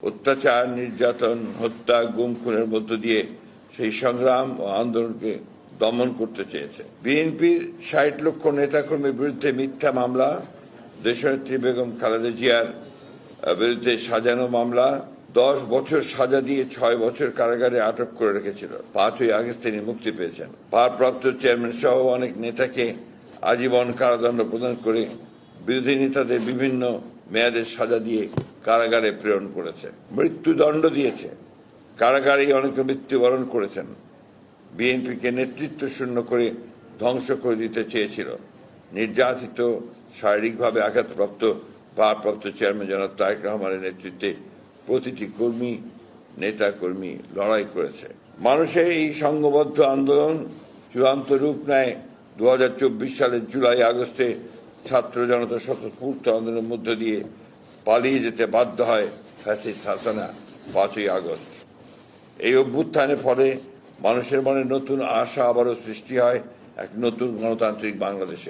অত্যাচার, নির্যাতন, হত্যা, গুম খুনের মধ্য দিয়ে সেই সংগ্রাম ও আন্দোলনকে দমন করতে চেয়েছে। বিএনপির ৬০ লক্ষ নেতাকর্মীর বিরুদ্ধে মিথ্যা মামলা, দেশনেত্রী বেগম খালেদা জিয়ার বিরুদ্ধে সাজানো মামলা, 10 বছর সাজা দিয়ে 6 বছর কারাগারে আটক করে রেখেছিল। 5ই আগস্ট তিনি মুক্তি পেয়েছেন। ভারপ্রাপ্ত চেয়ারম্যান সহ অনেক নেতাকে আজীবন কারাদণ্ড প্রদান করে বিরোধী নেতাদের বিভিন্ন মেয়াদের সাজা দিয়ে কারাগারে প্রেরণ করেছে, মৃত্যুদণ্ড দিয়েছে। কারাগারেই অনেকে মৃত্যুবরণ করেছেন। বিএনপিকে নেতৃত্ব শূন্য করে ধ্বংস করে দিতে চেয়েছিল। নির্যাতিত, শারীরিকভাবে আঘাতপ্রাপ্ত ভারপ্রাপ্ত চেয়ারম্যান জনাব তারেক রহমানের নেতৃত্বে প্রতিটি কর্মী, নেতা কর্মী লড়াই করেছে। মানুষের এই সংঘবদ্ধ আন্দোলন চূড়ান্ত রূপ নেয় 2024 সালের জুলাই আগস্টে ছাত্র জনতা স্বতঃস্ফূর্ত আন্দোলনের মধ্য দিয়ে পালিয়ে যেতে বাধ্য হয় ফ্যাসিস্ট হাসিনা 5ই আগস্ট। এই অভ্যুত্থানের ফলে মানুষের মনে নতুন আশা আবারও সৃষ্টি হয় এক নতুন গণতান্ত্রিক বাংলাদেশের।